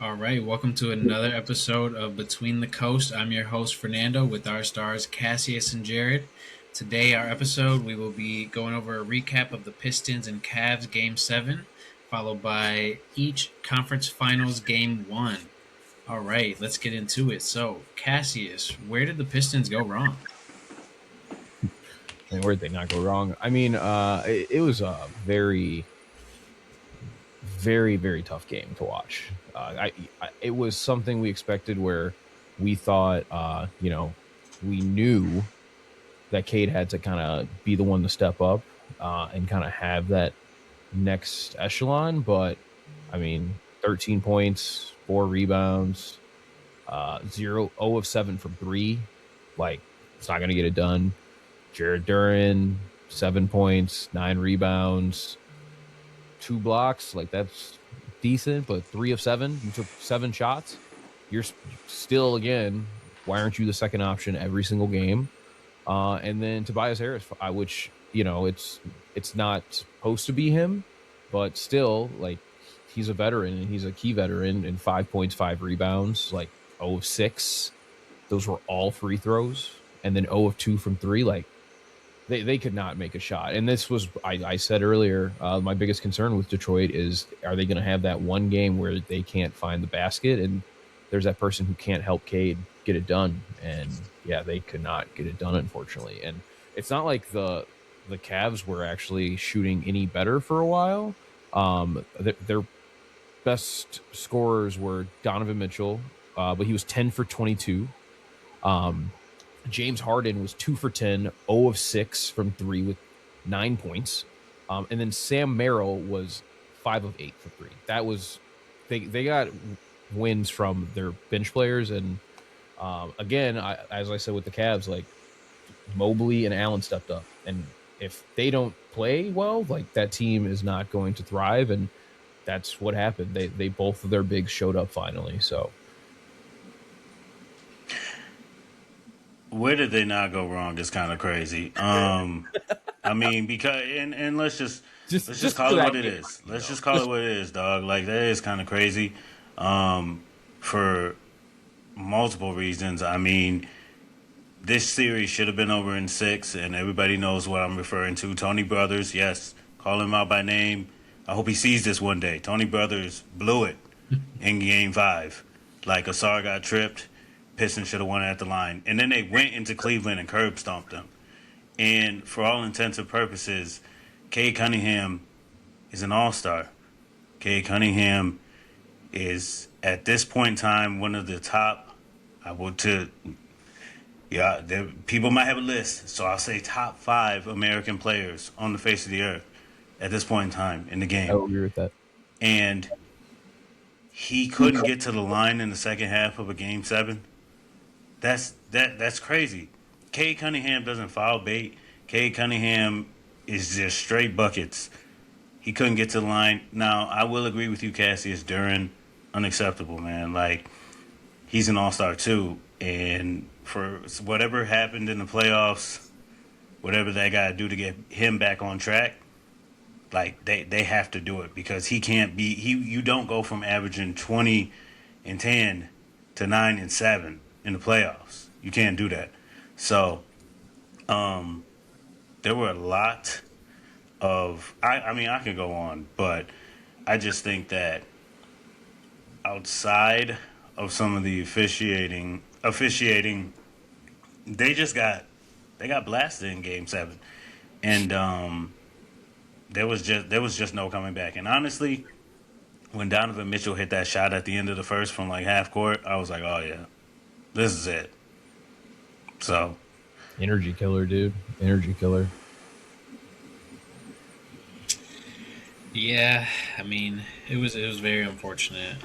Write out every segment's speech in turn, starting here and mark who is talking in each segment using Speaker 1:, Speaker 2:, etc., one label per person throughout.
Speaker 1: All right, welcome to another episode of Between the Coast. I'm your host, Fernando, with our stars Cassius and Jared. Today, our episode, we will be going over a recap of the Pistons and Cavs Game 7, followed by each conference finals Game 1. All right, let's get into it. So, Cassius, where did the Pistons go wrong?
Speaker 2: And where did they not go wrong? It was a very, very, very tough game to watch. It was something we expected where we thought, we knew that Cade had to kind of be the one to step up and kind of have that next echelon. But I mean, 13 points, 4 rebounds, 0 of 7 from three. Like, it's not going to get it done. Jared Duran, 7 points, 9 rebounds, 2 blocks. Like, that's decent, but 3 of 7. You took 7 shots. You're still, again, why aren't you the second option every single game? And then Tobias Harris, which, it's not supposed to be him, but still, like, he's a veteran and he's a key veteran, and 5 points, 5 rebounds, like 0 of 6. Those were all free throws. And then 0 of 2 from three. Like, they could not make a shot. And this was, I said earlier, my biggest concern with Detroit is, are they going to have that one game where they can't find the basket and there's that person who can't help Cade get it done? And yeah, they could not get it done, unfortunately. And it's not like the Cavs were actually shooting any better for a while. Their best scorers were Donovan Mitchell, but he was 10 for 22. James Harden was 2 for 10, 0 of 6 from three with 9 points. And then Sam Merrill was 5 of 8 for three. That was, they got wins from their bench players. And again, as I said with the Cavs, like, Mobley and Allen stepped up. And if they don't play well, like, that team is not going to thrive. And that's what happened. They both of their bigs showed up finally. So
Speaker 3: Where did they not go wrong is kind of crazy. I mean, because and let's just call it what it is. Let's just call it what it is, dog. Like, that is kind of crazy, for multiple reasons. I mean, this series should have been over in 6, and everybody knows what I'm referring to. Tony Brothers, yes, call him out by name. I hope he sees this one day. Tony Brothers blew it in Game 5. Like, Asar got tripped. Pistons should have won at the line. And then they went into Cleveland and curb stomped them. And for all intents and purposes, Cade Cunningham is an all-star. Cade Cunningham is, at this point in time, one of the top, people might have a list, so I'll say top 5 American players on the face of the earth at this point in time in the game.
Speaker 2: I would agree with that.
Speaker 3: And he couldn't get to the line in the second half of a Game 7. That's crazy. Cade Cunningham doesn't foul bait. Cade Cunningham is just straight buckets. He couldn't get to the line. Now, I will agree with you, Cassius Duran. Unacceptable, man. Like, he's an all-star too. And for whatever happened in the playoffs, whatever they got to do to get him back on track, like, they have to do it, because he can't be. You don't go from averaging 20 and 10 to 9 and 7 in the playoffs. You can't do that. So, there were a lot of. I mean, I could go on, but I just think that outside of some of the officiating, they got blasted in Game 7, and there was just no coming back. And honestly, when Donovan Mitchell hit that shot at the end of the first from like half court, I was like, oh yeah, this is it. So,
Speaker 2: Energy killer, dude. Energy killer.
Speaker 1: Yeah, I mean, it was very unfortunate.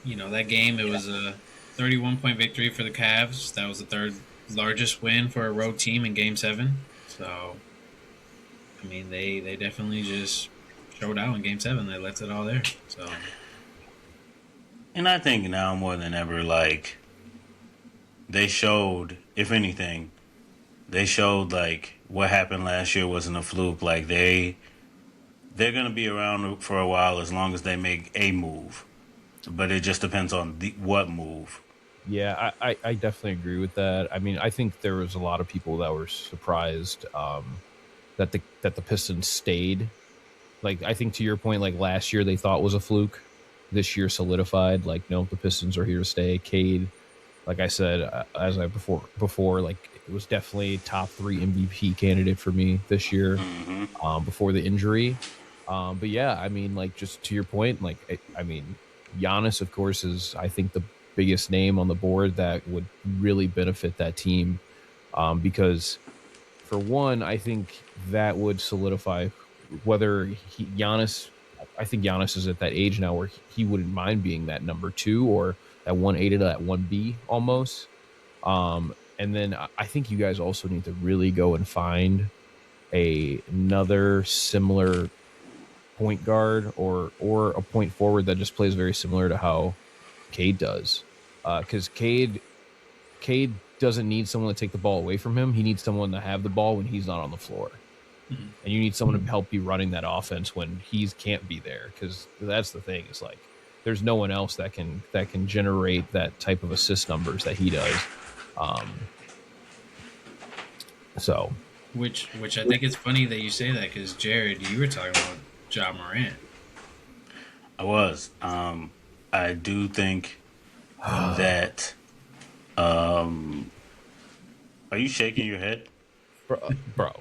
Speaker 1: That game, it was a 31-point victory for the Cavs. That was the third largest win for a road team in Game 7. So, I mean, they definitely just showed out in Game 7. They left it all there. So,
Speaker 3: and I think now more than ever, like, they showed, if anything, they showed like what happened last year wasn't a fluke. Like, they're gonna be around for a while as long as they make a move. but it just depends on what move.
Speaker 2: Yeah, I definitely agree with that. I mean, I think there was a lot of people that were surprised that the Pistons stayed. Like, I think to your point, like last year they thought was a fluke. This year solidified. Like, no, the Pistons are here to stay. Cade, like I said, as I before, like it was definitely top 3 MVP candidate for me this year, before the injury. But yeah, I mean, like just to your point, like I mean, Giannis, of course, is I think the biggest name on the board that would really benefit that team, because for one, I think that would solidify whether Giannis. I think Giannis is at that age now where he wouldn't mind being that number 2 or that 1A to that 1B almost. And then I think you guys also need to really go and find another similar point guard or a point forward that just plays very similar to how Cade does. Because Cade doesn't need someone to take the ball away from him. He needs someone to have the ball when he's not on the floor. Mm-hmm. And you need someone to help you running that offense when he can't be there. Because that's the thing. It's like there's no one else that can generate that type of assist numbers that he does. So,
Speaker 1: which I think it's funny that you say that, because Jared, you were talking about Ja Morant.
Speaker 3: I was. I do think that. Are you shaking your head,
Speaker 2: bro?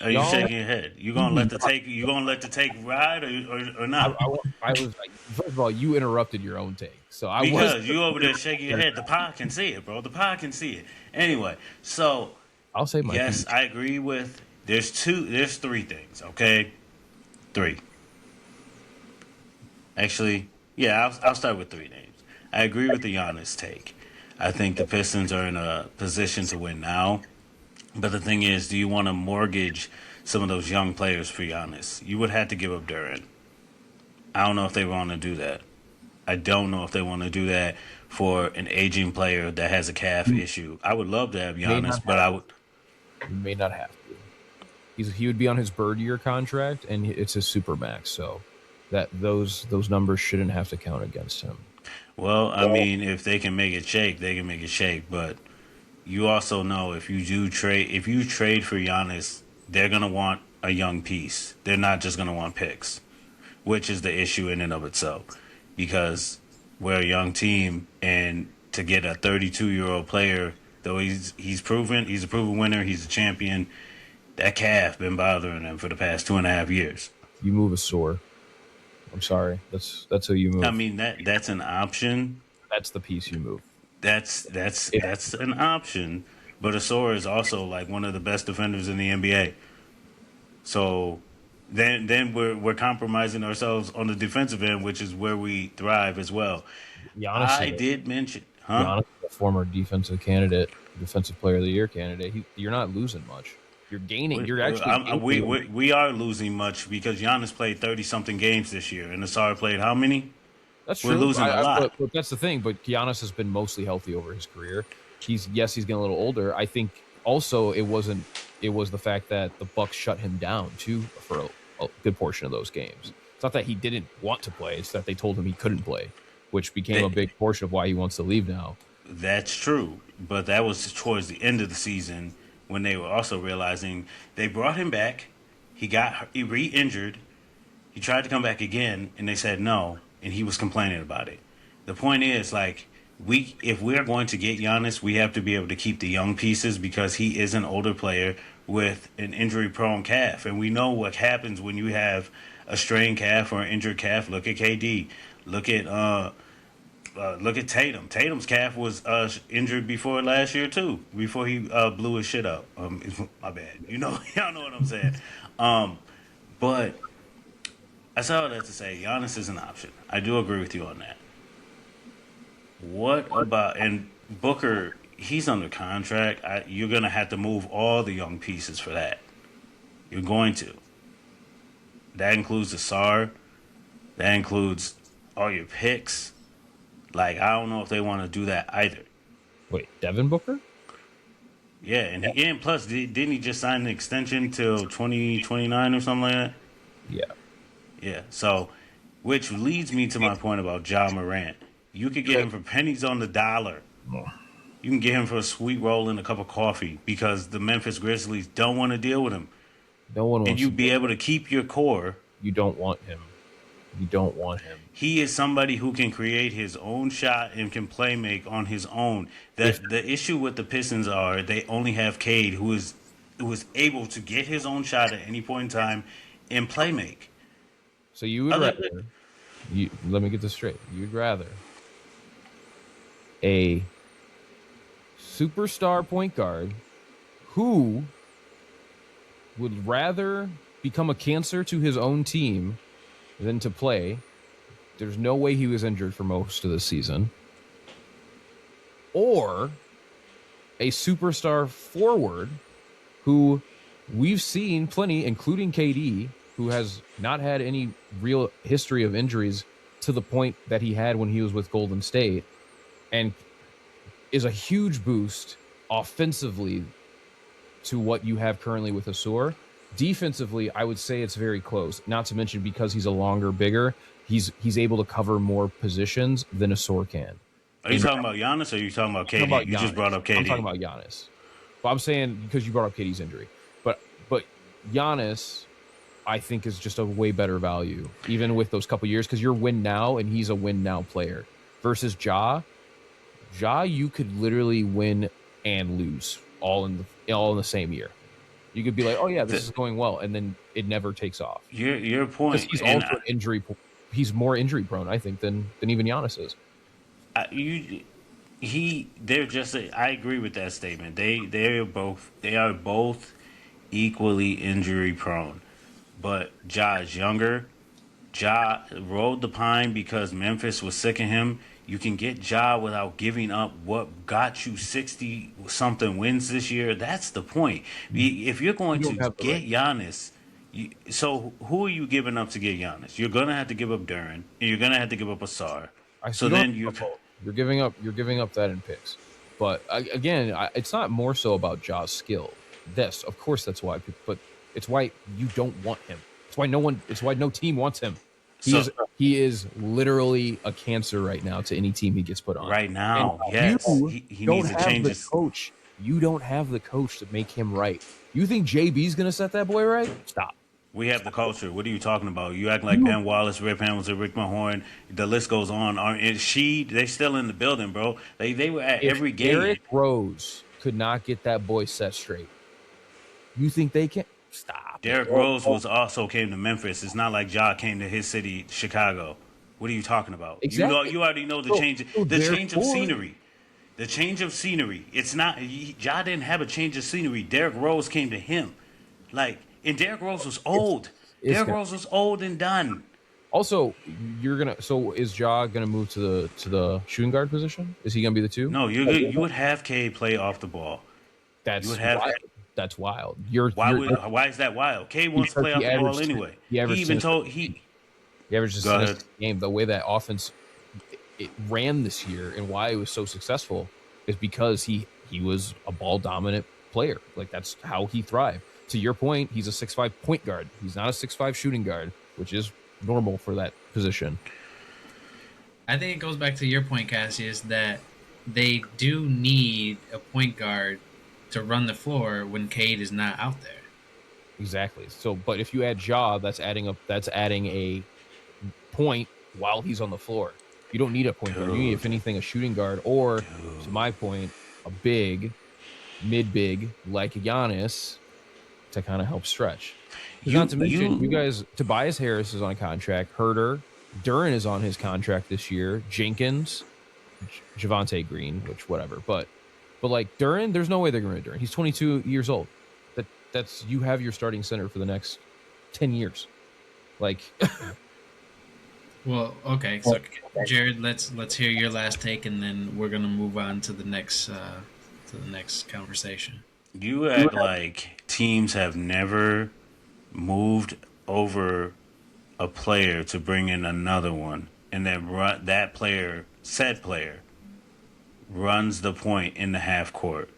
Speaker 3: Are you shaking your head? You gonna let the take? You gonna let the take ride or not?
Speaker 2: I was like, first of all, you interrupted your own take, so
Speaker 3: because you over there shaking your head. The pod can see it, bro. The pod can see it. Anyway, so
Speaker 2: I'll say my
Speaker 3: yes,
Speaker 2: piece.
Speaker 3: I agree with. There's 3 things. Okay, 3. Actually, yeah, I'll start with 3 names. I agree with the Giannis take. I think the Pistons are in a position to win now. But the thing is, do you want to mortgage some of those young players for Giannis? You would have to give up Duren. I don't know if they want to do that. I don't know if they want to do that for an aging player that has a calf issue. I would love to have Giannis, but I would.
Speaker 2: You may not have to. He would be on his bird year contract, and it's his super max, so that those numbers shouldn't have to count against him.
Speaker 3: Well, I mean, if they can make it shake, they can make it shake. But you also know if you trade for Giannis, they're gonna want a young piece. They're not just gonna want picks, which is the issue in and of itself. Because we're a young team, and to get a 32-year-old player, though he's a proven winner, he's a champion. That calf been bothering him for the past 2.5 years.
Speaker 2: You move a sore. I'm sorry. That's who you move.
Speaker 3: I mean that's an option.
Speaker 2: That's the piece you move.
Speaker 3: That's an option. But Asor is also like one of the best defenders in the NBA. So then we're compromising ourselves on the defensive end, which is where we thrive as well.
Speaker 2: Giannis
Speaker 3: did mention,
Speaker 2: Giannis, a former defensive candidate, defensive player of the year candidate. You're not losing much. You're gaining. You're actually.
Speaker 3: We are losing much because Giannis played 30-something games this year, and Asar played how many?
Speaker 2: That's true.
Speaker 3: We're losing a lot.
Speaker 2: But that's the thing. But Giannis has been mostly healthy over his career. He's getting a little older. I think also it was the fact that the Bucks shut him down too for a good portion of those games. It's not that he didn't want to play; it's that they told him he couldn't play, which became a big portion of why he wants to leave now.
Speaker 3: That's true, but that was towards the end of the season when they were also realizing they brought him back. He re-injured. He tried to come back again, and they said no, and he was complaining about it. The point is, like, if we're going to get Giannis, we have to be able to keep the young pieces because he is an older player with an injury-prone calf, and we know what happens when you have a strained calf or an injured calf. Look at KD. Look at Tatum. Tatum's calf was injured before last year too. Before he blew his shit up. My bad. Y'all know what I'm saying. But I saw that to say Giannis is an option. I do agree with you on that. What about and Booker? He's under contract. You're gonna have to move all the young pieces for that. You're going to. That includes the SAR. That includes all your picks. Like, I don't know if they want to do that either.
Speaker 2: Wait, Devin Booker?
Speaker 3: Yeah, and plus, didn't he just sign an extension till 2029 or something like that?
Speaker 2: Yeah.
Speaker 3: Yeah, so Which leads me to my point about Ja Morant. You could get him for pennies on the dollar. You can get him for a sweet roll and a cup of coffee because the Memphis Grizzlies don't want to deal with him.
Speaker 2: No one wants
Speaker 3: and you'd be able to keep your core.
Speaker 2: You don't want him. You don't want him.
Speaker 3: He is somebody who can create his own shot and can play make on his own. The issue with the Pistons are they only have Cade, who is able to get his own shot at any point in time and play make.
Speaker 2: So you would rather? Let me get this straight. You'd rather a superstar point guard who would rather become a cancer to his own team than to play. There's no way he was injured for most of the season. Or a superstar forward who we've seen plenty, including KD, who has not had any real history of injuries to the point that he had when he was with Golden State, and is a huge boost offensively to what you have currently with Ausar. Defensively, I would say it's very close. Not to mention because he's a longer, bigger, he's able to cover more positions than Ausar can.
Speaker 3: Are you talking about Giannis or are you talking about KD? You just brought up KD.
Speaker 2: I'm talking about Giannis. But I'm saying because you brought up KD's injury. But Giannis, I think, is just a way better value, even with those couple years, because you're win now and he's a win now player. Versus Ja, you could literally win and lose all in the same year. You could be like, oh yeah, this is going well, and then it never takes off.
Speaker 3: Your point.
Speaker 2: He's also injury. He's more injury prone, I think, than even Giannis is.
Speaker 3: They're just. I agree with that statement. They are both equally injury prone, but Ja is younger. Ja rode the pine because Memphis was sick of him. You can get Ja without giving up what got you 60-something wins this year. That's the point. If you're going to get Giannis, so who are you giving up to get Giannis? You're going to have to give up Duren, and you're going to have to give up Ausar.
Speaker 2: You're giving up that in picks. But again, it's not more so about Ja's skill. Of course, that's why. But it's why you don't want him. It's why no team wants him. He is literally a cancer right now to any team he gets put on.
Speaker 3: Right now, yes. He needs to change his
Speaker 2: coach. You don't have the coach to make him right. You think JB's going to set that boy right? Stop.
Speaker 3: We have the culture. What are you talking about? You act like Ben Wallace, Rip Hamilton, Rick Mahorn. The list goes on. They're still in the building, bro. They were at every game.
Speaker 2: Derrick Rose could not get that boy set straight. You think they can? Stop.
Speaker 3: Derrick Rose also came to Memphis. It's not like Ja came to his city, Chicago. What are you talking about?
Speaker 2: Exactly.
Speaker 3: You already know the change. The change of scenery. The change of scenery. It's not. Ja didn't have a change of scenery. Derrick Rose came to him. And Derrick Rose was old. Derrick Rose was old and done.
Speaker 2: Also, is Ja gonna move to the shooting guard position? Is he gonna be the 2?
Speaker 3: No, you would have Cade play off the ball.
Speaker 2: That's wild.
Speaker 3: Why is that wild? Cade wants to play off the ball anyway. He
Speaker 2: averaged a game. The way that offense it ran this year and why it was so successful is because he was a ball dominant player. Like that's how he thrived. To your point, he's a 6'5" point guard. He's not a 6'5" shooting guard, which is normal for that position.
Speaker 1: I think it goes back to your point, Cassius, that they do need a point guard to run the floor when Cade is not out there.
Speaker 2: Exactly. So, but if you add Ja, that's adding a point while he's on the floor. You don't need a point guard. You need, if anything, a shooting guard or, to my point, a mid-big like Giannis to kind of help stretch. Not to mention, you guys, Tobias Harris is on contract. Herter, Duren is on his contract this year. Jenkins, Javonte Green, which whatever. But like Duren, there's no way they're going to Duren. He's 22 years old. That's you have your starting center for the next 10 years. Like,
Speaker 1: well, okay. So Jared, let's hear your last take, and then we're going to move on to the next conversation.
Speaker 3: You act like teams have never moved over a player to bring in another one, and that said player, runs the point in the half court,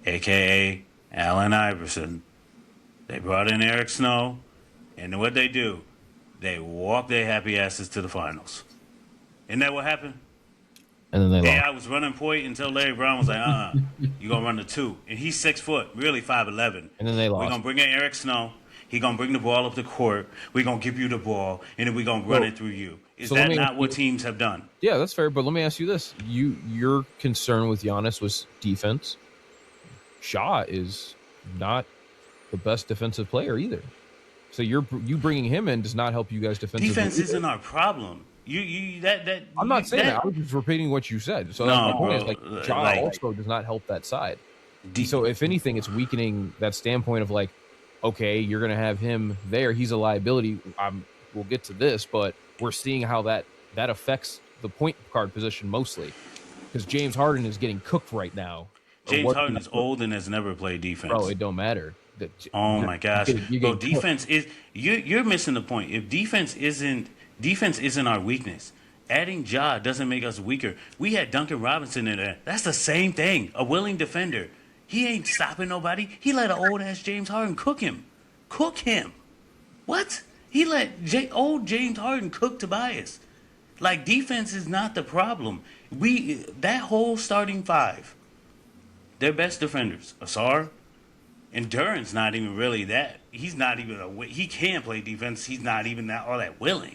Speaker 3: a.k.a. Allen Iverson. They brought in Eric Snow, and what they do, They walked their happy asses to the finals. Isn't that what happened?
Speaker 2: And then they
Speaker 3: Yeah,
Speaker 2: lost.
Speaker 3: I was running point until Larry Brown was like, you're going to run the 2. And he's 6 foot, really 5'11".
Speaker 2: And then they
Speaker 3: We're
Speaker 2: lost.
Speaker 3: going to bring in Eric Snow. He going to bring the ball up the court. We're going to give you the ball, and then we're going to run it through you. Is that not what teams have done?
Speaker 2: Yeah, that's fair. But let me ask you this. Your concern with Giannis was defense. Ja is not the best defensive player either. So you bringing him in does not help you guys defensively.
Speaker 3: Defense isn't our problem.
Speaker 2: I'm not saying that. I was just repeating what you said. So
Speaker 3: no,
Speaker 2: my point
Speaker 3: bro,
Speaker 2: is Ja also does not help that side. So if anything, it's weakening that standpoint of like, okay, you're going to have him there. He's a liability. We'll get to this, but we're seeing how that affects the point guard position mostly because James Harden is getting cooked right now.
Speaker 3: James Harden is old and has never played defense.
Speaker 2: Bro, it don't matter.
Speaker 3: Oh my gosh, bro! Defense is you're missing the point. If defense isn't our weakness, adding Ja doesn't make us weaker. We had Duncan Robinson in there. That's the same thing. A willing defender. He ain't stopping nobody. He let an old ass James Harden cook him. What? He let old James Harden cook Tobias. Like defense is not the problem. That whole starting 5, their best defenders, Asar. And Duran's not even really that. He's not even he can play defense. He's not even all that willing.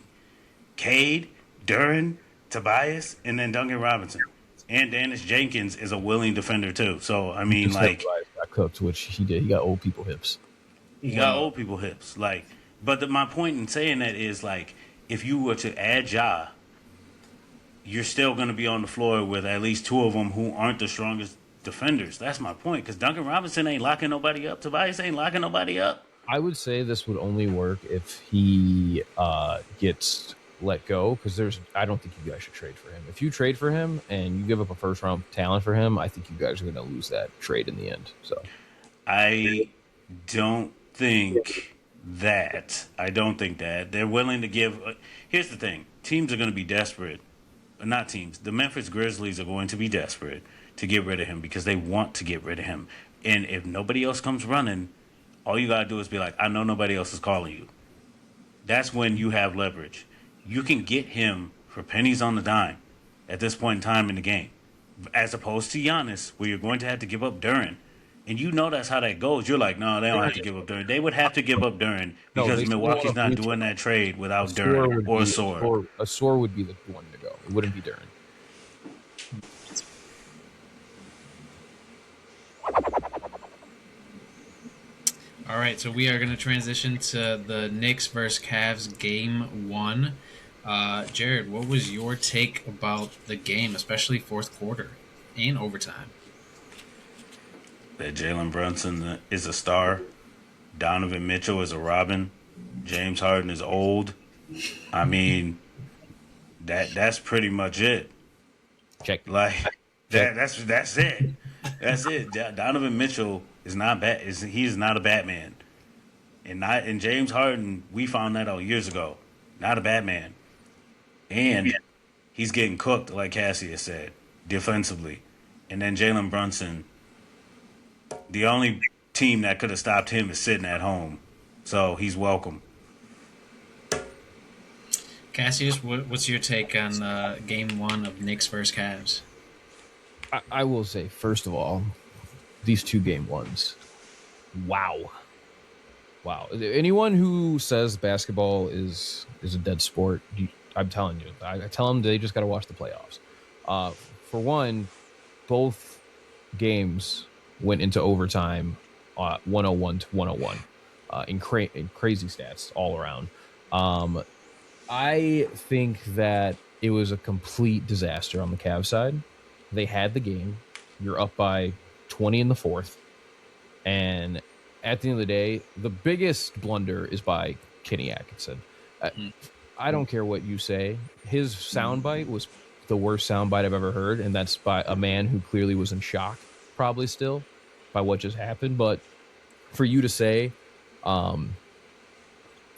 Speaker 3: Cade, Duran, Tobias, and then Duncan Robinson. And Dennis Jenkins is a willing defender too. So I mean, like,
Speaker 2: got cooked, which he did. He got old people hips.
Speaker 3: But my point in saying that is like, if you were to add Ja, you're still going to be on the floor with at least 2 of them who aren't the strongest defenders. That's my point, because Duncan Robinson ain't locking nobody up. Tobias ain't locking nobody up.
Speaker 2: I would say this would only work if he gets let go, because I don't think you guys should trade for him. If you trade for him and you give up a first round talent for him, I think you guys are going to lose that trade in the end. So
Speaker 3: I don't think that. They're willing to give. Here's the thing: teams are going to be desperate. Not teams. The Memphis Grizzlies are going to be desperate to get rid of him because they want to get rid of him. And if nobody else comes running, all you got to do is be like, I know nobody else is calling you. That's when you have leverage. You can get him for pennies on the dime at this point in time in the game, as opposed to Giannis, where you're going to have to give up Duran. And you know that's how that goes. You're like, no, they don't have to give up Duran. They would have to give up Duran because Milwaukee's not doing that trade without Duran or Asor.
Speaker 2: Asor would be the one to go. It wouldn't be Duran.
Speaker 1: All right, so we are going to transition to the Knicks versus Cavs game 1. Jared, what was your take about the game, especially fourth quarter and overtime?
Speaker 3: That Jalen Brunson is a star. Donovan Mitchell is a Robin. James Harden is old. I mean, that's pretty much it.
Speaker 2: Check.
Speaker 3: Like that's it. That's it. Donovan Mitchell is not bad. He's not a Batman. And James Harden, we found that out years ago. Not a Batman. And he's getting cooked, like Cassius said, defensively. And then Jalen Brunson, the only team that could have stopped him is sitting at home. So he's welcome.
Speaker 1: Cassius, what's your take on game 1 of Knicks versus Cavs?
Speaker 2: I will say, first of all, these 2 game 1s. Wow. Anyone who says basketball is a dead sport, I'm telling you, I tell them they just got to watch the playoffs. For one, both games went into overtime, 101 to 101, in crazy stats all around. I think that it was a complete disaster on the Cavs side. They had the game. You're up by 20 in the fourth. And at the end of the day, the biggest blunder is by Kenny Atkinson. I don't care what you say. His soundbite was the worst soundbite I've ever heard, and that's by a man who clearly was in shock, probably still, by what just happened. But for you to say,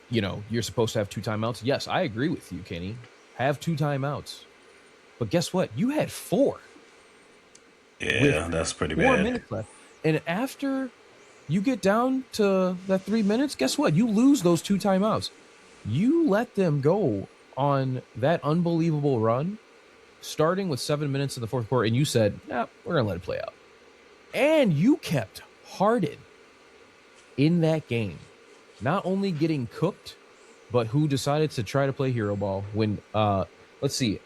Speaker 2: you're supposed to have 2 timeouts. Yes, I agree with you, Kenny. Have 2 timeouts. But guess what? You had 4.
Speaker 3: Yeah, that's pretty
Speaker 2: 4
Speaker 3: bad.
Speaker 2: minutes left. And after you get down to that 3 minutes, guess what? You lose those 2 timeouts. You let them go on that unbelievable run, starting with 7 minutes in the fourth quarter, and you said, "Nah, we're gonna let it play out." And you kept Harden in that game, not only getting cooked, but who decided to try to play hero ball when let's see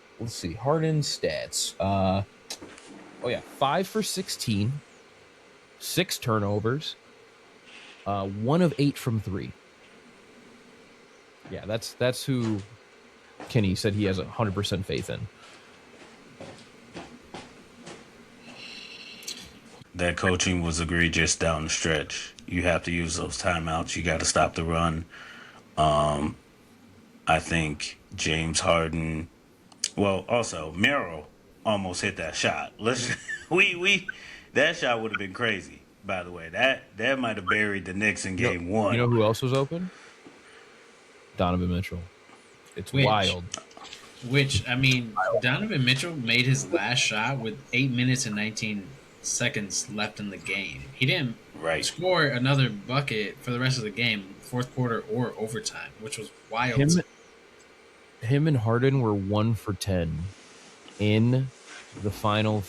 Speaker 2: Harden's stats. 5 for 16, 6 turnovers, 1 of 8 from 3. Yeah, that's who Kenny said he has 100% faith in.
Speaker 3: That coaching was egregious down the stretch. You have to use those timeouts. You got to stop the run. I think James Harden. Well, also Merrill almost hit that shot. That shot would have been crazy. By the way, that might have buried the Knicks in game one.
Speaker 2: You know who else was open? Donovan Mitchell. It's wild.
Speaker 1: Which, I mean, Donovan Mitchell made his last shot with 8 minutes and 19 seconds left in the game. He didn't score another bucket for the rest of the game, fourth quarter or overtime, which was wild.
Speaker 2: Him and Harden were 1 for 10 in the final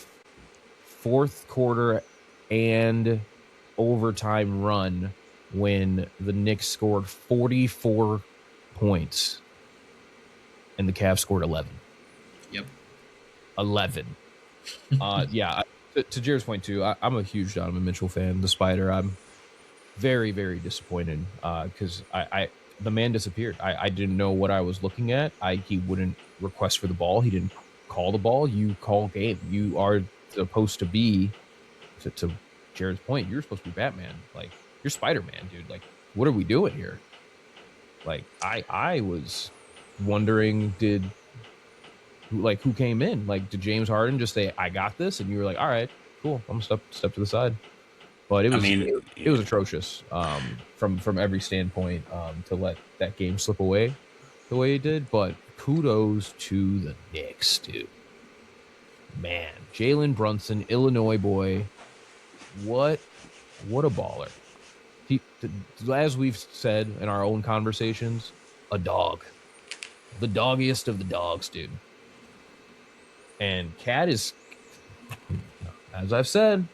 Speaker 2: fourth quarter and overtime run when the Knicks scored 44 points and the Cavs scored 11.
Speaker 1: Yep.
Speaker 2: 11. To Jared's point too, I'm a huge Donovan Mitchell fan. The Spider, I'm very, very disappointed because the man disappeared. I didn't know what I was looking at. He wouldn't request for the ball. He didn't call the ball. You call game. You are supposed to be, to Jared's point, you're supposed to be Batman. Like, you're Spider-Man, dude. Like, what are we doing here? Like, I was wondering, who came in? Like, did James Harden just say, "I got this," and you were like, "All right, cool, I'm gonna step to the side"? But it was atrocious from every standpoint to let that game slip away the way it did. But kudos to the Knicks, dude. Man, Jalen Brunson, Illinois boy, what a baller. He, as we've said in our own conversations, a dog, the doggiest of the dogs, dude. And Cat is, as I've said,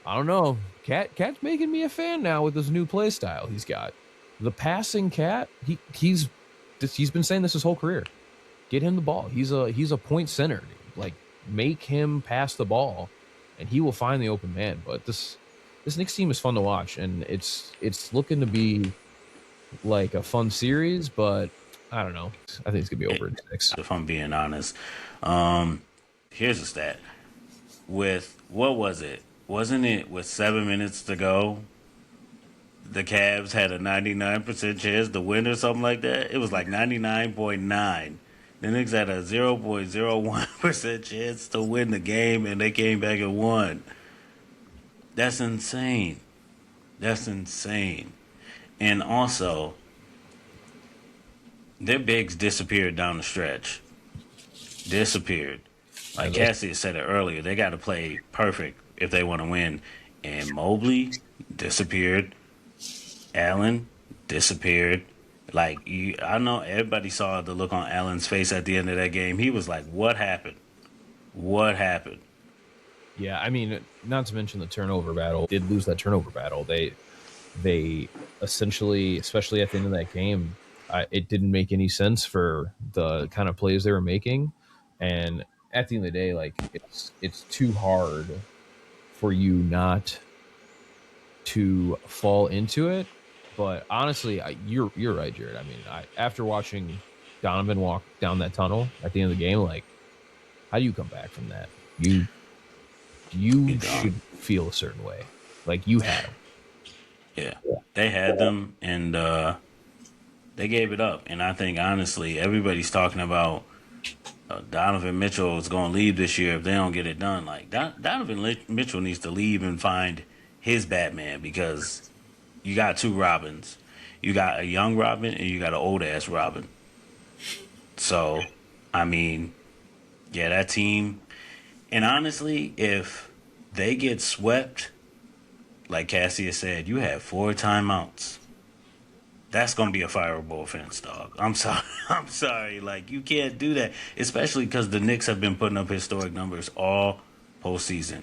Speaker 2: I don't know. Cat's making me a fan now with this new play style he's got. The passing Cat, he's been saying this his whole career. Get him the ball. He's a point center, dude. Like, make him pass the ball, and he will find the open man. But this Knicks team is fun to watch, and it's looking to be like a fun series. But I don't know. I think it's gonna be over in 6.
Speaker 3: If I'm being honest, here's a stat. With what was it? Wasn't it with 7 minutes to go? The Cavs had a 99% chance to win or something like that. It was like 99.9. The Knicks had a 0.01% chance to win the game, and they came back and won. That's insane. That's insane. And also, their bigs disappeared down the stretch. Disappeared. Like Cassie said it earlier, they got to play perfect if they want to win. And Mobley disappeared. Allen disappeared. Like, I know everybody saw the look on Allen's face at the end of that game. He was like, "What happened? What happened?"
Speaker 2: Yeah, I mean, not to mention the turnover battle. Did lose that turnover battle. They essentially, especially at the end of that game, it didn't make any sense for the kind of plays they were making. And at the end of the day, like, it's too hard for you not to fall into it. But honestly, you're right, Jared. I mean, after watching Donovan walk down that tunnel at the end of the game, like, how do you come back from that? You should feel a certain way. Like, you had them.
Speaker 3: Yeah, they had them, and they gave it up. And I think, honestly, everybody's talking about Donovan Mitchell is going to leave this year if they don't get it done. Like, Donovan Mitchell needs to leave and find his Batman, because you got two Robins. You got a young Robin and you got an old-ass Robin. So, I mean, yeah, that team. And honestly, if they get swept, like Cassius said, you have 4 timeouts. that's gonna be a fireable offense, dog. I'm sorry. I'm sorry. Like you can't do that, especially because the Knicks have been putting up historic numbers all postseason,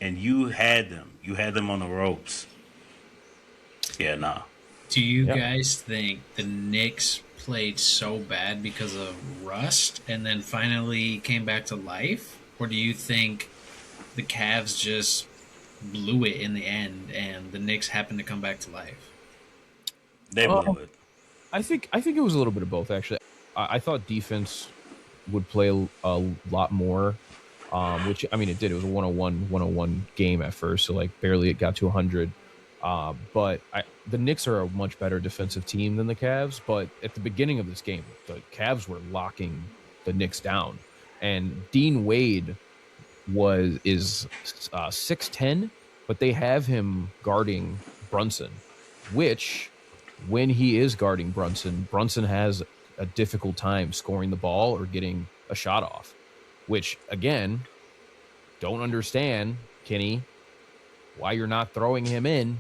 Speaker 3: and you had them. You had them on the ropes. Yeah, nah.
Speaker 1: Do you
Speaker 2: Yep.
Speaker 1: guys think the Knicks played so bad because of rust and then finally came back to life? Or do you think the Cavs just blew it in the end and the Knicks happened to come back to life?
Speaker 3: They blew it.
Speaker 2: I think it was a little bit of both actually. I thought defense would play a lot more, which I mean it did. It was a 101 game at first, so like barely it got to 100. But the Knicks are a much better defensive team than the Cavs. But at the beginning of this game, the Cavs were locking the Knicks down, and Dean Wade is 6'10", but they have him guarding Brunson, which when he is guarding Brunson has a difficult time scoring the ball or getting a shot off, which again, don't understand, Kenny, why you're not throwing him in.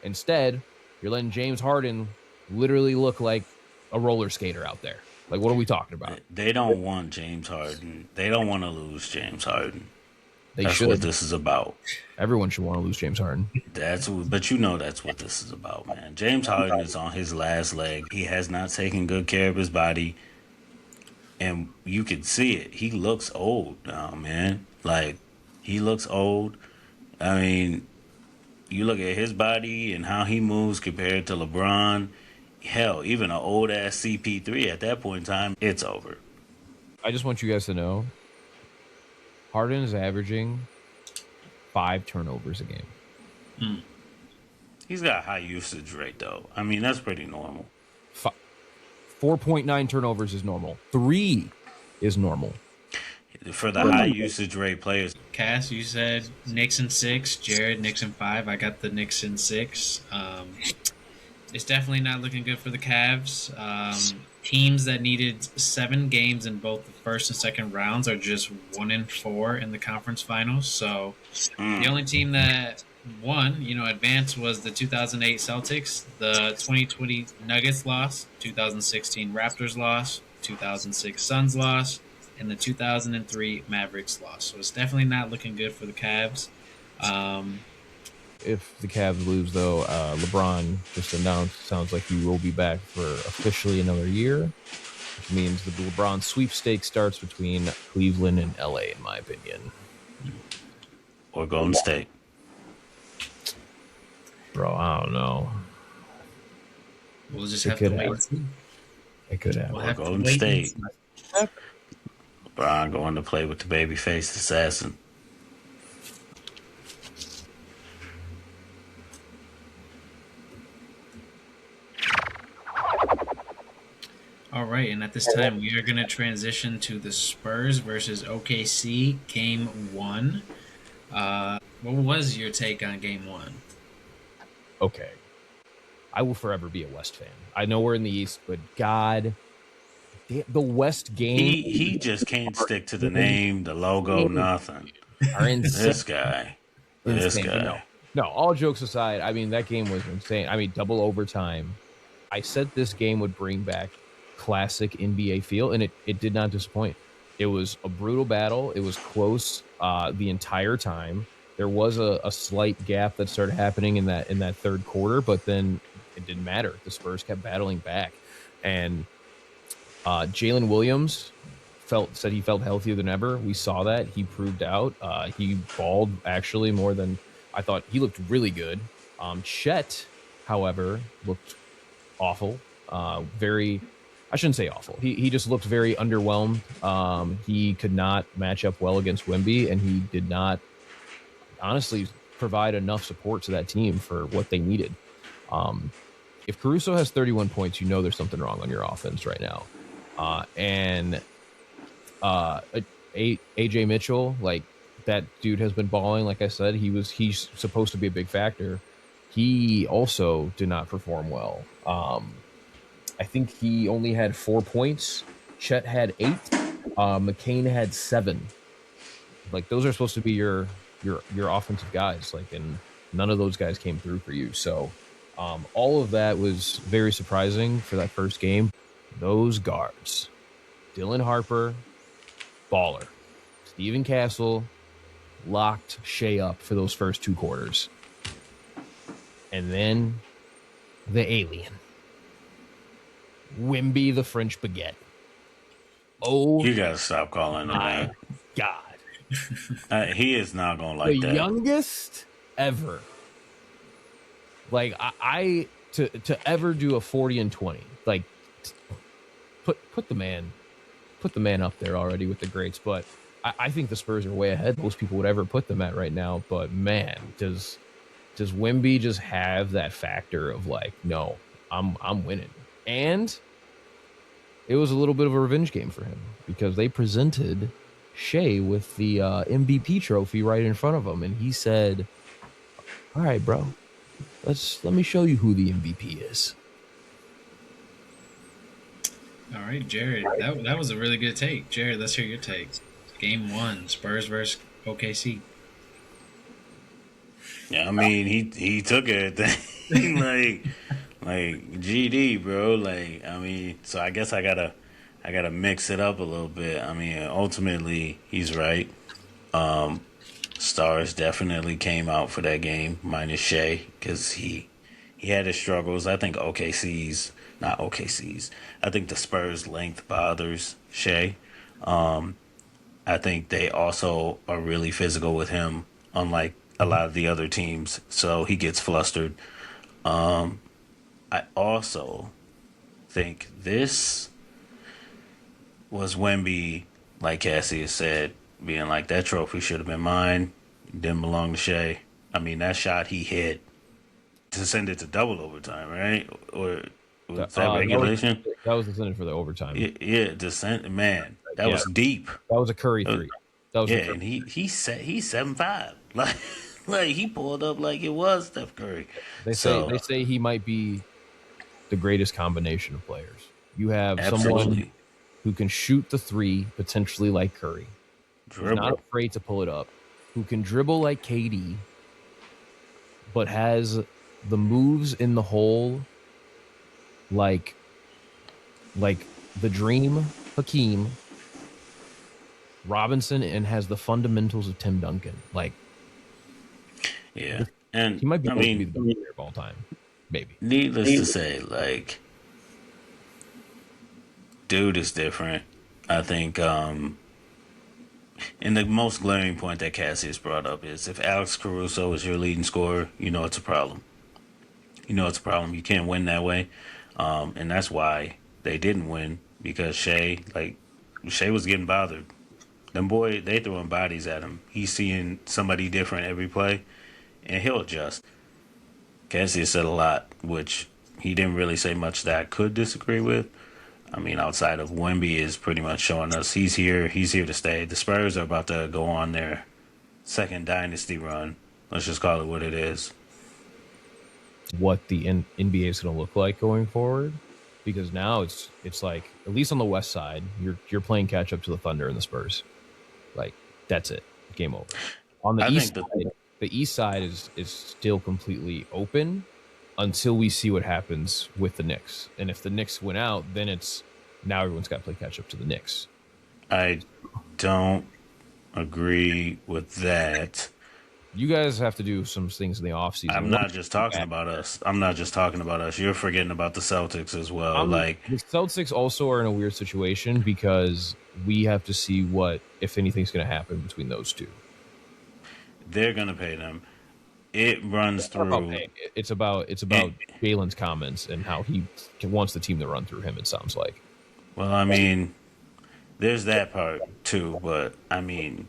Speaker 2: Instead, you're letting James Harden literally look like a roller skater out there. Like, what are we talking about?
Speaker 3: They don't want James Harden. They don't want to lose James Harden. That's
Speaker 2: should.
Speaker 3: what this is about.
Speaker 2: Everyone should want to lose James Harden.
Speaker 3: But you know that's what this is about, man. James Harden is on his last leg. He has not taken good care of his body, and you can see it. He looks old now, man. Like he looks old. I mean, you look at his body and how he moves compared to LeBron. Hell, even an old ass CP3 at that point in time, it's over.
Speaker 2: I just want you guys to know, Harden is averaging 5 turnovers a game.
Speaker 3: He's got a high usage rate, though. I mean, that's pretty normal.
Speaker 2: 4.9 turnovers is normal. 3 is normal.
Speaker 3: For the high usage rate players.
Speaker 1: Cass, you said Knicks in 6. Jared, Knicks in 5. I got the Knicks in 6. It's definitely not looking good for the Cavs. Teams that needed 7 games in both the first and second rounds are just 1-4 in the conference finals. So the only team that won, advanced was the 2008 Celtics. The 2020 Nuggets lost, 2016 Raptors lost, 2006 Suns lost, and the 2003 Mavericks lost. So it's definitely not looking good for the Cavs.
Speaker 2: If the Cavs lose, though, LeBron just announced, sounds like he will be back for officially another year, which means the LeBron sweepstakes starts between Cleveland and LA, in my opinion.
Speaker 3: Or Golden State.
Speaker 2: Bro, I don't know.
Speaker 1: We'll just have to wait.
Speaker 2: It could happen.
Speaker 3: Or Golden State. LeBron going to play with the babyface assassin.
Speaker 1: All right, and at this time, we are going to transition to the Spurs versus OKC, Game 1. What was your take on Game 1?
Speaker 2: Okay. I will forever be a West fan. I know we're in the East, but God, the West game...
Speaker 3: He just can't stick to the name, the logo, nothing. This guy.
Speaker 2: No, all jokes aside, I mean, that game was insane. I mean, double overtime. I said this game would bring back classic NBA feel, and it did not disappoint. It was a brutal battle. It was close the entire time. There was a slight gap that started happening in that third quarter, but then it didn't matter. The Spurs kept battling back, and Jalen Williams said he felt healthier than ever. We saw that. He proved out. He balled actually more than I thought. He looked really good. Chet, however, looked awful. I shouldn't say awful. He just looked very underwhelmed. He could not match up well against Wemby, and he did not honestly provide enough support to that team for what they needed. If Caruso has 31 points, you know there's something wrong on your offense right now. And AJ Mitchell, like that dude has been balling. Like I said, he's supposed to be a big factor. He also did not perform well. I think he only had 4 points. Chet had 8. McCain had 7. Like those are supposed to be your offensive guys. Like, and none of those guys came through for you. So All of that was very surprising for that first game. Those guards, Dylan Harper, baller. Steven Castle locked Shea up for those first 2 quarters. And then the alien, Wimby the French baguette. Oh,
Speaker 3: you gotta stop calling him
Speaker 2: my
Speaker 3: that.
Speaker 2: God.
Speaker 3: He is not gonna like
Speaker 2: the
Speaker 3: that.
Speaker 2: Youngest ever. Like I to ever do a 40 and 20. Like put the man up there already with the greats, but I think the Spurs are way ahead. Most people would ever put them at right now, but man, does Wemby just have that factor of like, no, I'm winning. And it was a little bit of a revenge game for him because they presented Shea with the MVP trophy right in front of him, and he said, "All right, bro, let me show you who the MVP is."
Speaker 1: All right, Jared, that was a really good take. Jared, let's hear your take. Game 1, Spurs versus OKC.
Speaker 3: Yeah, I mean, he took everything like GD, bro. Like, I mean, so I guess I gotta mix it up a little bit. I mean, ultimately, he's right. Stars definitely came out for that game, minus Shea, because he had his struggles. I think not OKC's. I think the Spurs' length bothers Shea. I think they also are really physical with him, unlike a lot of the other teams. So he gets flustered. I also think this was Wemby, like Cassie has said, being like, that trophy should have been mine. Didn't belong to Shea. I mean, that shot he hit to send it to double overtime, right? Or was that regulation?
Speaker 2: That was intended for the overtime.
Speaker 3: Man, that was deep.
Speaker 2: That was a Curry 3. That was
Speaker 3: and he's 7'5". Like he pulled up like it was Steph Curry.
Speaker 2: They say he might be the greatest combination of players. You have someone who can shoot the 3 potentially like Curry, who's not afraid to pull it up, who can dribble like KD, but has the moves in the hole like the Dream, Hakeem, Robinson, and has the fundamentals of Tim Duncan. Like,
Speaker 3: yeah, and
Speaker 2: he might be, the best player of all time. Maybe.
Speaker 3: Needless to say, like, dude is different. I think, and the most glaring point that Cassius brought up is if Alex Caruso is your leading scorer, you know it's a problem. You can't win that way. And that's why they didn't win, because Shea was getting bothered. They throwing bodies at him. He's seeing somebody different every play, and he'll adjust. Cassius said a lot, which he didn't really say much that I could disagree with. I mean, outside of Wemby is pretty much showing us he's here to stay. The Spurs are about to go on their second dynasty run. Let's just call it what it is.
Speaker 2: What the NBA is going to look like going forward, because now it's like, at least on the West side, you're playing catch up to the Thunder and the Spurs. Like, that's it, game over. On the East side, the East side is still completely open until we see what happens with the Knicks. And if the Knicks win out, then it's now everyone's got to play catch up to the Knicks.
Speaker 3: I don't agree with that.
Speaker 2: You guys have to do some things in the offseason.
Speaker 3: I'm not just talking about us. You're forgetting about the Celtics as well.
Speaker 2: The Celtics also are in a weird situation because we have to see what, if anything's going to happen between those two.
Speaker 3: They're going to pay them. It runs through.
Speaker 2: It's about Jalen's comments and how he wants the team to run through him, it sounds like.
Speaker 3: Well, I mean, there's that part too, but I mean,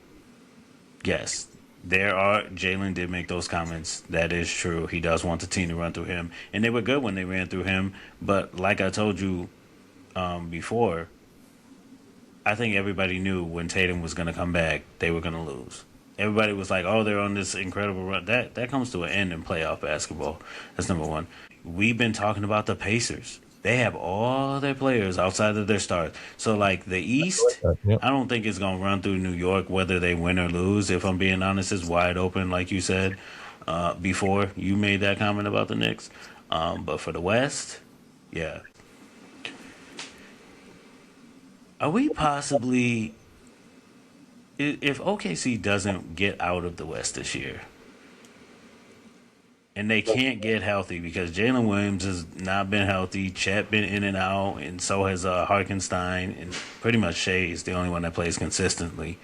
Speaker 3: yes. Jalen did make those comments. That is true. He does want the team to run through him. And they were good when they ran through him. But like I told you before, I think everybody knew when Tatum was going to come back, they were going to lose. Everybody was like, oh, they're on this incredible run. That comes to an end in playoff basketball. That's number one. We've been talking about the Pacers. They have all their players outside of their stars. So, like, the East, I don't think it's going to run through New York, whether they win or lose. If I'm being honest, it's wide open, like you said before you made that comment about the Knicks. But for the West, yeah. Are we possibly, if OKC doesn't get out of the West this year, and they can't get healthy because Jalen Williams has not been healthy, Chet been in and out, and so has Harkenstein, and pretty much Shea is the only one that plays consistently.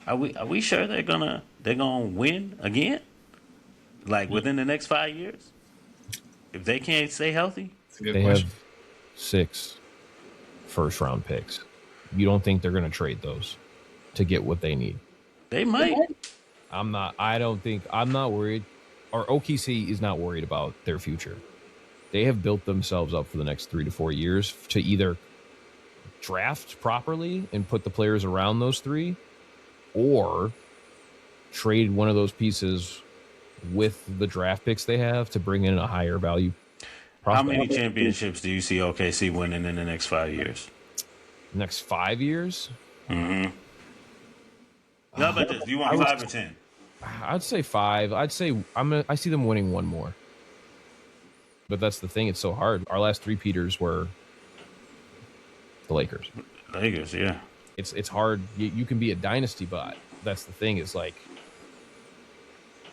Speaker 3: Are we sure they're gonna win again? Like within the next 5 years, if they can't stay healthy?
Speaker 1: That's a good
Speaker 2: They
Speaker 1: question.
Speaker 2: have 6 first-round picks. You don't think they're going to trade those to get what they need?
Speaker 3: They might.
Speaker 2: I'm not worried, or OKC is not worried about their future. They have built themselves up for the next 3 to 4 years to either draft properly and put the players around those 3, or trade one of those pieces with the draft picks they have to bring in a higher value prospect.
Speaker 3: How many championships do you see OKC winning in the next 5 years?
Speaker 2: Next 5 years?
Speaker 3: Mm-hmm. How about this? Do you want 5 or 10?
Speaker 2: I'd say 5. I see them winning one more. But that's the thing. It's so hard. Our last 3-peaters were the Lakers.
Speaker 3: Lakers, yeah.
Speaker 2: It's hard. You can be a dynasty, but that's the thing. Is like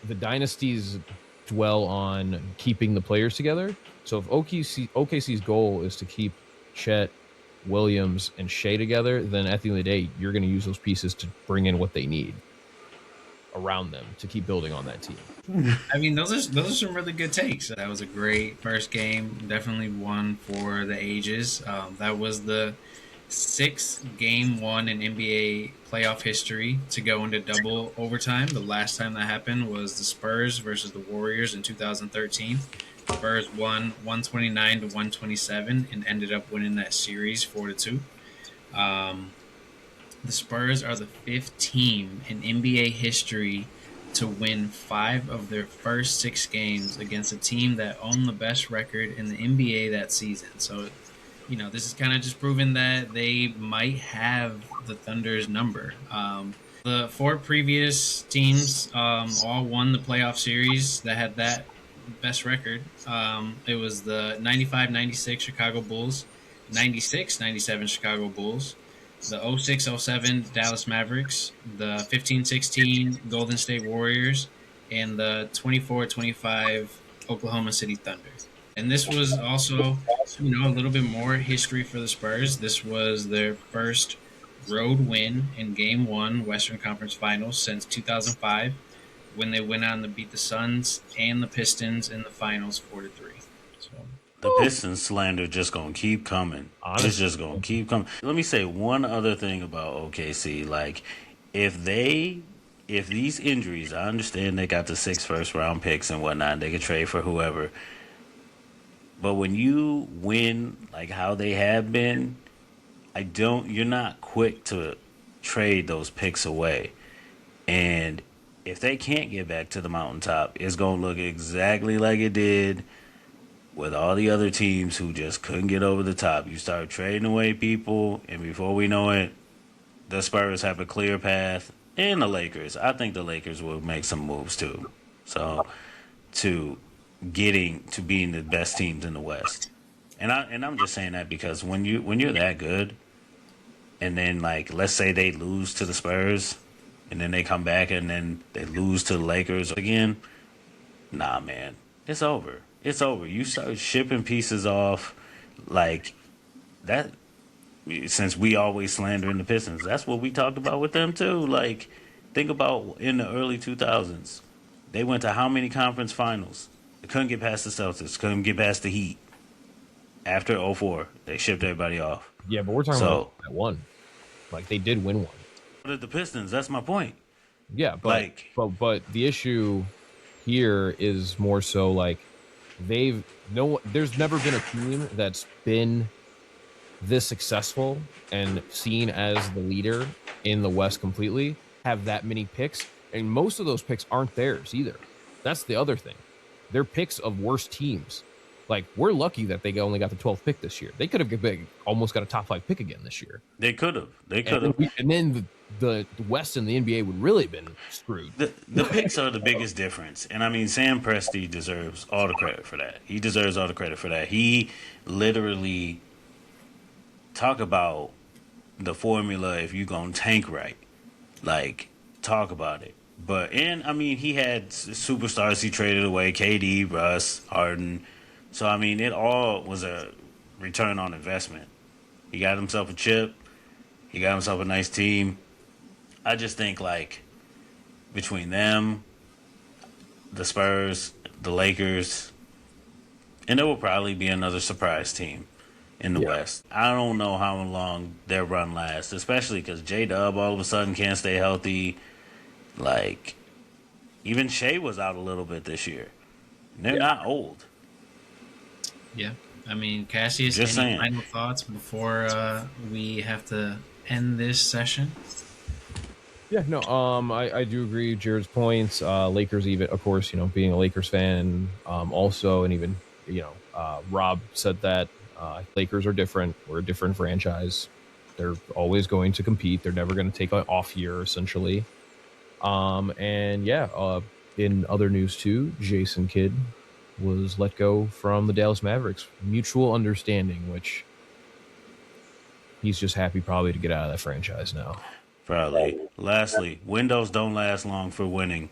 Speaker 2: the dynasties dwell on keeping the players together. So if OKC's goal is to keep Chet, Williams, and Shea together, then at the end of the day, you're going to use those pieces to bring in what they need around them to keep building on that team.
Speaker 1: I mean, those are some really good takes. That was a great first game. Definitely one for the ages. That was the 6th game won in NBA playoff history to go into double overtime. The last time that happened was the Spurs versus the Warriors in 2013. Spurs won 129 to 127 and ended up winning that series 4-2. The Spurs are the 5th team in NBA history to win 5 of their first 6 games against a team that owned the best record in the NBA that season. So, this is kind of just proving that they might have the Thunder's number. The 4 previous teams all won the playoff series that had that best record. It was the 95-96 Chicago Bulls, 96-97 Chicago Bulls, the 06-07 Dallas Mavericks, the 15-16 Golden State Warriors, and the 24-25 Oklahoma City Thunder. And this was also, a little bit more history for the Spurs. This was their first road win in Game 1 Western Conference Finals since 2005, when they went on to beat the Suns and the Pistons in the finals 4-3. So
Speaker 3: the Pistons slander just gonna keep coming.
Speaker 2: Honestly.
Speaker 3: It's just gonna keep coming. Let me say one other thing about OKC. Like, if these injuries, I understand they got the 6 first-round picks and whatnot. They could trade for whoever. But when you win like how they have been, you're not quick to trade those picks away. And if they can't get back to the mountaintop, it's going to look exactly like it did with all the other teams who just couldn't get over the top. You start trading away people, and before we know it, the Spurs have a clear path, and the Lakers. I think the Lakers will make some moves too. So, to being the best teams in the West. And I'm just saying that because when you're that good, and then like let's say they lose to the Spurs, and then they come back and then they lose to the Lakers again, nah, man, it's over. It's over. You start shipping pieces off like that. Since we always slandering the Pistons, that's what we talked about with them too. Like, think about in the early 2000s, they went to how many conference finals? They couldn't get past the Celtics. Couldn't get past the Heat. After 2004, they shipped everybody off.
Speaker 2: Yeah, but we're talking about that one. Like, they did win one.
Speaker 3: But the Pistons, that's my point.
Speaker 2: Yeah, but the issue here is more so like there's never been a team that's been this successful and seen as the leader in the West completely have that many picks, and most of those picks aren't theirs either. That's the other thing. They're picks of worse teams. Like, we're lucky that they only got the 12th pick this year. They could have almost got a top 5 pick again this year.
Speaker 3: They could have. They could have.
Speaker 2: And then the West and the NBA would really have been screwed.
Speaker 3: The picks are the biggest difference. And I mean, Sam Presti deserves all the credit for that. He deserves all the credit for that. He literally talk about the formula if you gonna tank right. Like, talk about it. But, and I mean, he had superstars he traded away, KD, Russ, Harden. So, I mean, it all was a return on investment. He got himself a chip. He got himself a nice team. I just think, like, between them, the Spurs, the Lakers, and there will probably be another surprise team in the West. I don't know how long their run lasts, especially because J-Dub all of a sudden can't stay healthy. Like, even Shea was out a little bit this year. They're not old.
Speaker 1: Yeah. I mean, Cassius,
Speaker 3: Just
Speaker 1: any
Speaker 3: saying.
Speaker 1: final thoughts before we have to end this session?
Speaker 2: Yeah, no, I do agree with Jared's points. Lakers, even, of course, being a Lakers fan, also, and even, Rob said that Lakers are different. We're a different franchise. They're always going to compete. They're never going to take an off year, essentially. And yeah, in other news too, Jason Kidd was let go from the Dallas Mavericks. Mutual understanding, which he's just happy probably to get out of that franchise now.
Speaker 3: Probably. Lastly, windows don't last long for winning.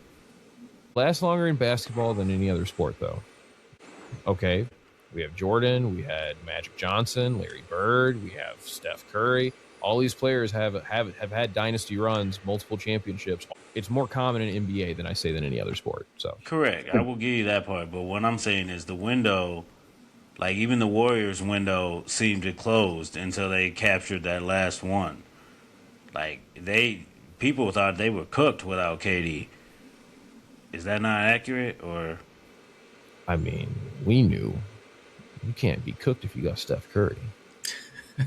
Speaker 2: Last longer in basketball than any other sport, though. Okay, we have Jordan, we had Magic Johnson, Larry Bird, we have Steph Curry. All these players have had dynasty runs, multiple championships. It's more common in NBA than I say than any other sport. So
Speaker 3: Correct. I will give you that part. But what I'm saying is the window, like even the Warriors' window seemed to closed until they captured that last one. Like people thought they were cooked without KD. Is that not accurate? Or
Speaker 2: I mean, we knew you can't be cooked if you got Steph Curry.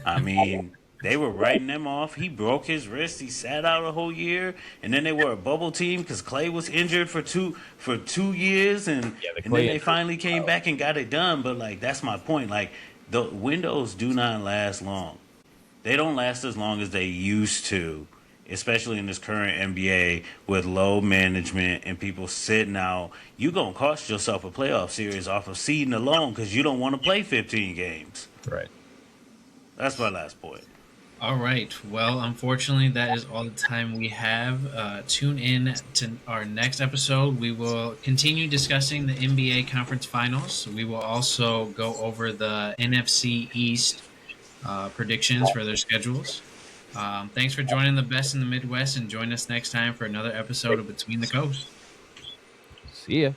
Speaker 3: I mean, they were writing them off. He broke his wrist. He sat out a whole year, and then they were a bubble team because Clay was injured for 2 years, and then they finally came back and got it done. But like, that's my point. Like, the windows do not last long. They don't last as long as they used to, especially in this current NBA with low management and people sitting out. You gonna cost yourself a playoff series off of seeding alone because you don't want to play 15 games.
Speaker 2: Right.
Speaker 3: That's my last point.
Speaker 1: All right. Well, unfortunately, that is all the time we have. Tune in to our next episode. We will continue discussing the NBA Conference Finals. We will also go over the NFC East predictions for their schedules. Thanks for joining the best in the Midwest, and join us next time for another episode of Between the Coast.
Speaker 2: See ya.